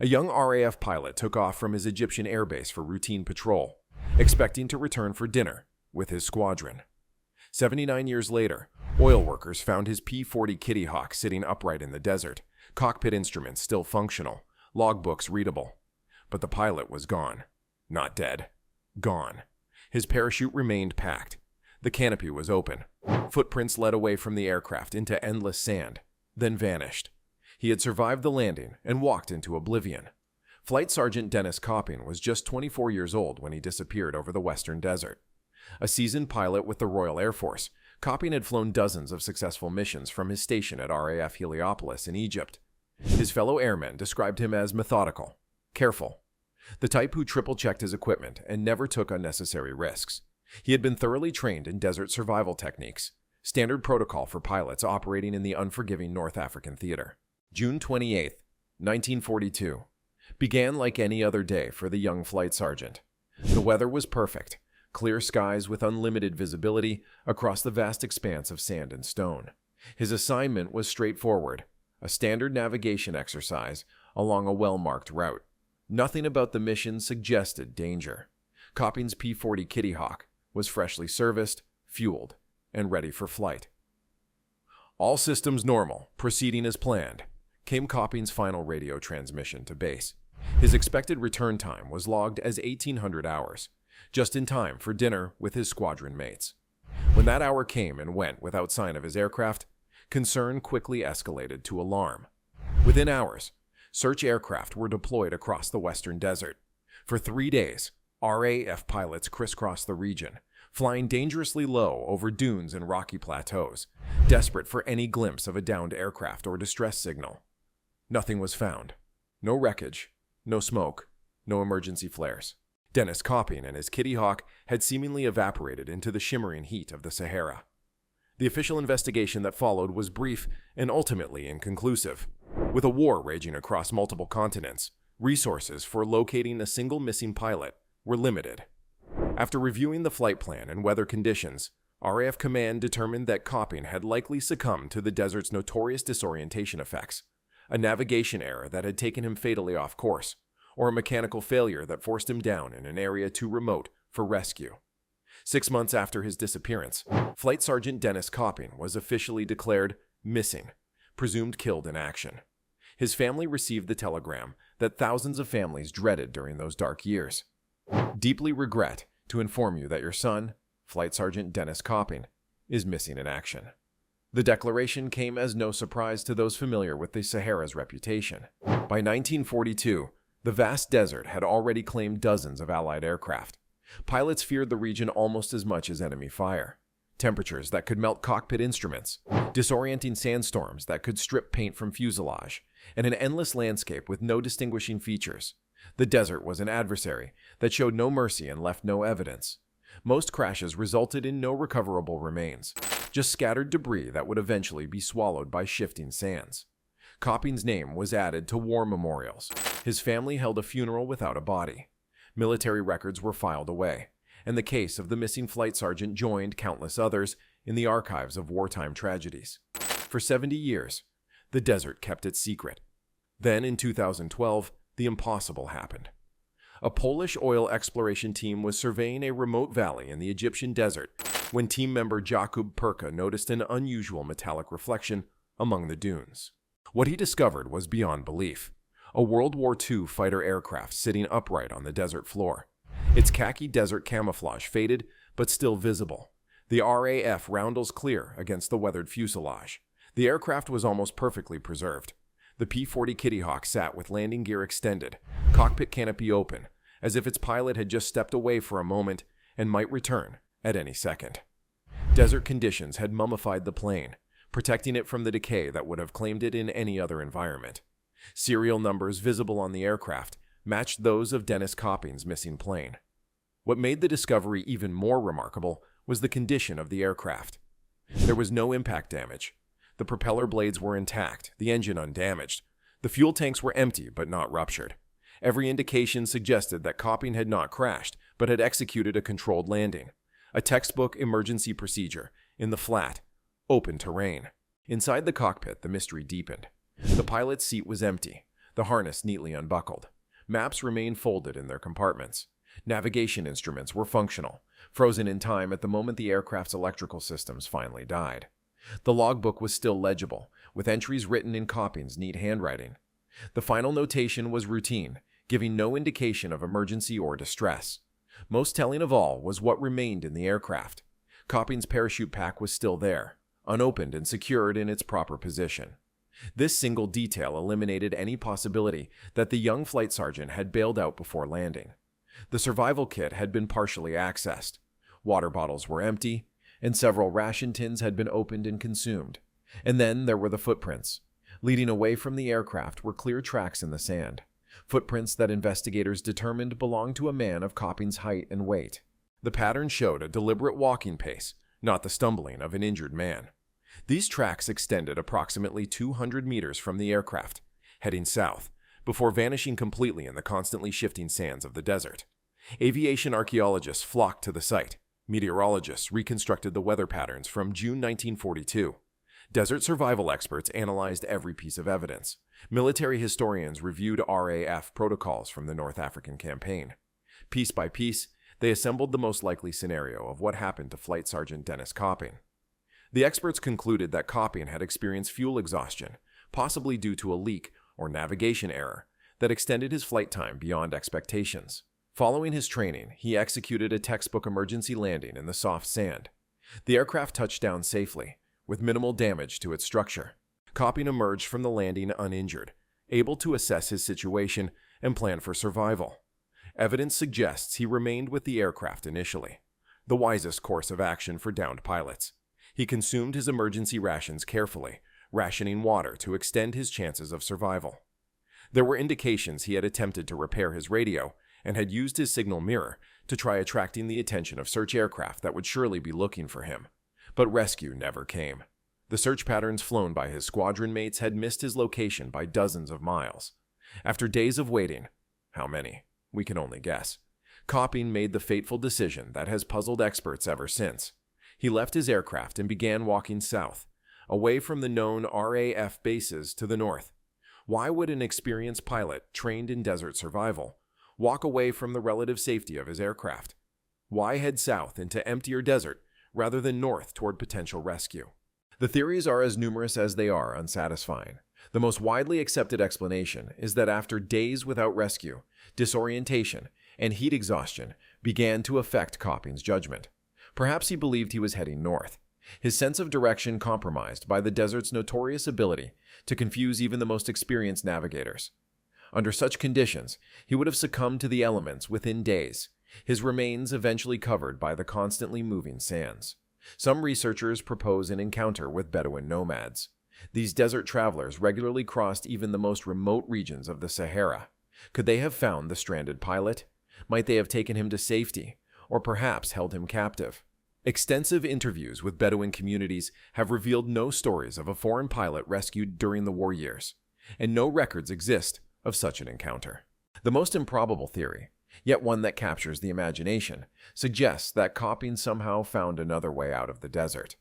A young RAF pilot took off from his Egyptian airbase for routine patrol, expecting to return for dinner with his squadron. 79 years later, oil workers found his P-40 Kittyhawk sitting upright in the desert, cockpit instruments still functional, logbooks readable. But the pilot was gone. Not dead. Gone. His parachute remained packed. The canopy was open. Footprints led away from the aircraft into endless sand, then vanished. He had survived the landing and walked into oblivion. Flight Sergeant Denis Copping was just 24 years old when he disappeared over the western desert. A seasoned pilot with the Royal Air Force, Copping had flown dozens of successful missions from his station at RAF Heliopolis in Egypt. His fellow airmen described him as methodical, careful, the type who triple-checked his equipment and never took unnecessary risks. He had been thoroughly trained in desert survival techniques, standard protocol for pilots operating in the unforgiving North African theater. June 28, 1942, began like any other day for the young flight sergeant. The weather was perfect, clear skies with unlimited visibility across the vast expanse of sand and stone. His assignment was straightforward, a standard navigation exercise along a well-marked route. Nothing about the mission suggested danger. Copping's P-40 Kittyhawk was freshly serviced, fueled, and ready for flight. All systems normal, proceeding as planned, came Copping's final radio transmission to base. His expected return time was logged as 1,800 hours, just in time for dinner with his squadron mates. When that hour came and went without sign of his aircraft, concern quickly escalated to alarm. Within hours, search aircraft were deployed across the western desert. For 3 days, RAF pilots crisscrossed the region, flying dangerously low over dunes and rocky plateaus, desperate for any glimpse of a downed aircraft or distress signal. Nothing was found. No wreckage, no smoke, no emergency flares. Denis Copping and his Kittyhawk had seemingly evaporated into the shimmering heat of the Sahara. The official investigation that followed was brief and ultimately inconclusive. With a war raging across multiple continents, resources for locating a single missing pilot were limited. After reviewing the flight plan and weather conditions, RAF Command determined that Copping had likely succumbed to the desert's notorious disorientation effects, a navigation error that had taken him fatally off course, or a mechanical failure that forced him down in an area too remote for rescue. 6 months after his disappearance, Flight Sergeant Denis Copping was officially declared missing, presumed killed in action. His family received the telegram that thousands of families dreaded during those dark years. Deeply regret to inform you that your son, Flight Sergeant Denis Copping, is missing in action. The declaration came as no surprise to those familiar with the Sahara's reputation. By 1942, the vast desert had already claimed dozens of Allied aircraft. Pilots feared the region almost as much as enemy fire. Temperatures that could melt cockpit instruments, disorienting sandstorms that could strip paint from fuselage, and an endless landscape with no distinguishing features. The desert was an adversary that showed no mercy and left no evidence. Most crashes resulted in no recoverable remains, just scattered debris that would eventually be swallowed by shifting sands. Copping's name was added to war memorials. His family held a funeral without a body. Military records were filed away, and the case of the missing flight sergeant joined countless others in the archives of wartime tragedies. For 70 years, the desert kept it secret. Then, in 2012, the impossible happened. A Polish oil exploration team was surveying a remote valley in the Egyptian desert when team member Jakub Perka noticed an unusual metallic reflection among the dunes. What he discovered was beyond belief. A World War II fighter aircraft sitting upright on the desert floor. Its khaki desert camouflage faded, but still visible. The RAF roundels clear against the weathered fuselage. The aircraft was almost perfectly preserved. The P-40 Kittyhawk sat with landing gear extended, cockpit canopy open, as if its pilot had just stepped away for a moment and might return at any second. Desert conditions had mummified the plane, protecting it from the decay that would have claimed it in any other environment. Serial numbers visible on the aircraft matched those of Denis Copping's missing plane. What made the discovery even more remarkable was the condition of the aircraft. There was no impact damage. The propeller blades were intact, the engine undamaged. The fuel tanks were empty but not ruptured. Every indication suggested that Copping had not crashed, but had executed a controlled landing. A textbook emergency procedure in the flat, open terrain. Inside the cockpit, the mystery deepened. The pilot's seat was empty. the harness neatly unbuckled. Maps remained folded in their compartments. Navigation instruments were functional, frozen in time at the moment the aircraft's electrical systems finally died. The logbook was still legible, with entries written in Copping's neat handwriting. The final notation was routine, giving no indication of emergency or distress. Most telling of all was what remained in the aircraft. Copping's parachute pack was still there, unopened and secured in its proper position. This single detail eliminated any possibility that the young flight sergeant had bailed out before landing. The survival kit had been partially accessed. Water bottles were empty, and several ration tins had been opened and consumed. And then there were the footprints. Leading away from the aircraft were clear tracks in the sand, footprints that investigators determined belonged to a man of Copping's height and weight. The pattern showed a deliberate walking pace, not the stumbling of an injured man. These tracks extended approximately 200 meters from the aircraft, heading south, before vanishing completely in the constantly shifting sands of the desert. Aviation archaeologists flocked to the site. Meteorologists reconstructed the weather patterns from June 1942. Desert survival experts analyzed every piece of evidence. Military historians reviewed RAF protocols from the North African campaign. Piece by piece, they assembled the most likely scenario of what happened to Flight Sergeant Denis Copping. The experts concluded that Copping had experienced fuel exhaustion, possibly due to a leak or navigation error, that extended his flight time beyond expectations. Following his training, he executed a textbook emergency landing in the soft sand. The aircraft touched down safely, with minimal damage to its structure. Copping emerged from the landing uninjured, able to assess his situation and plan for survival. Evidence suggests he remained with the aircraft initially, the wisest course of action for downed pilots. He consumed his emergency rations carefully, rationing water to extend his chances of survival. There were indications he had attempted to repair his radio and had used his signal mirror to try attracting the attention of search aircraft that would surely be looking for him. But rescue never came. The search patterns flown by his squadron mates had missed his location by dozens of miles. After days of waiting, how many? We can only guess. Copping made the fateful decision that has puzzled experts ever since. He left his aircraft and began walking south, away from the known RAF bases to the north. Why would an experienced pilot, trained in desert survival, walk away from the relative safety of his aircraft? Why head south into emptier desert rather than north toward potential rescue? The theories are as numerous as they are unsatisfying. The most widely accepted explanation is that after days without rescue, disorientation and heat exhaustion began to affect Copping's judgment. Perhaps he believed he was heading north, his sense of direction compromised by the desert's notorious ability to confuse even the most experienced navigators. Under such conditions, he would have succumbed to the elements within days, his remains eventually covered by the constantly moving sands. Some researchers propose an encounter with Bedouin nomads. These desert travelers regularly crossed even the most remote regions of the Sahara. Could they have found the stranded pilot? Might they have taken him to safety, or perhaps held him captive? Extensive interviews with Bedouin communities have revealed no stories of a foreign pilot rescued during the war years, and no records exist of such an encounter. The most improbable theory, yet one that captures the imagination, suggests that Copping somehow found another way out of the desert.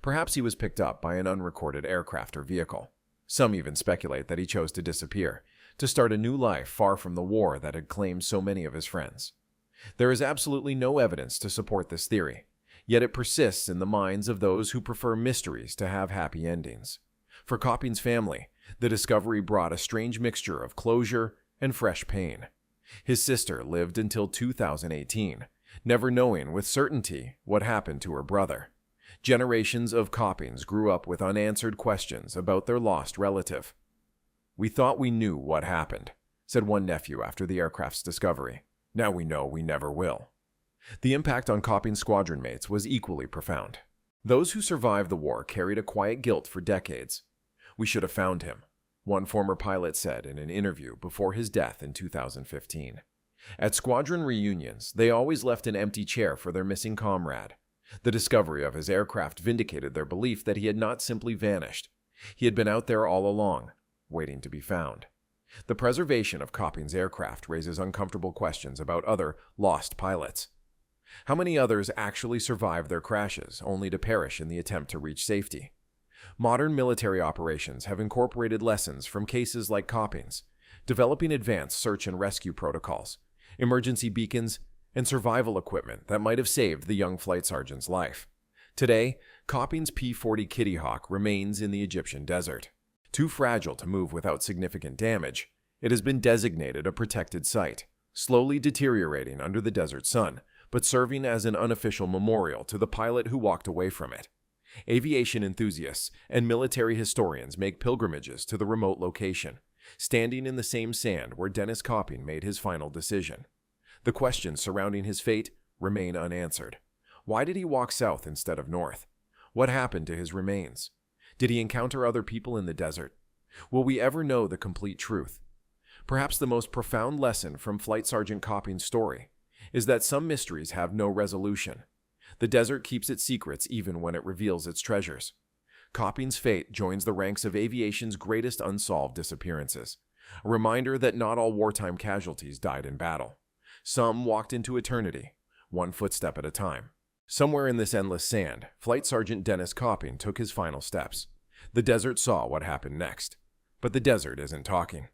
Perhaps he was picked up by an unrecorded aircraft or vehicle. Some even speculate that he chose to disappear, to start a new life far from the war that had claimed so many of his friends. There is absolutely no evidence to support this theory, yet it persists in the minds of those who prefer mysteries to have happy endings. For Copping's family, the discovery brought a strange mixture of closure and fresh pain. His sister lived until 2018, never knowing with certainty what happened to her brother. Generations of Coppings grew up with unanswered questions about their lost relative. "We thought we knew what happened," said one nephew after the aircraft's discovery. "Now we know we never will." The impact on Copping's squadron mates was equally profound. Those who survived the war carried a quiet guilt for decades. "We should have found him," one former pilot said in an interview before his death in 2015. At squadron reunions, they always left an empty chair for their missing comrade. The discovery of his aircraft vindicated their belief that he had not simply vanished. He had been out there all along, waiting to be found. The preservation of Copping's aircraft raises uncomfortable questions about other lost pilots. How many others actually survived their crashes, only to perish in the attempt to reach safety? Modern military operations have incorporated lessons from cases like Copping's, developing advanced search and rescue protocols, emergency beacons, and survival equipment that might have saved the young flight sergeant's life. Today, Copping's P-40 Kittyhawk remains in the Egyptian desert. Too fragile to move without significant damage, it has been designated a protected site, slowly deteriorating under the desert sun, but serving as an unofficial memorial to the pilot who walked away from it. Aviation enthusiasts and military historians make pilgrimages to the remote location, standing in the same sand where Denis Copping made his final decision. The questions surrounding his fate remain unanswered. Why did he walk south instead of north? What happened to his remains? Did he encounter other people in the desert? Will we ever know the complete truth? Perhaps the most profound lesson from Flight Sergeant Copping's story is that some mysteries have no resolution. The desert keeps its secrets even when it reveals its treasures. Copping's fate joins the ranks of aviation's greatest unsolved disappearances, a reminder that not all wartime casualties died in battle. Some walked into eternity, one footstep at a time. Somewhere in this endless sand, Flight Sergeant Denis Copping took his final steps. The desert saw what happened next. But the desert isn't talking.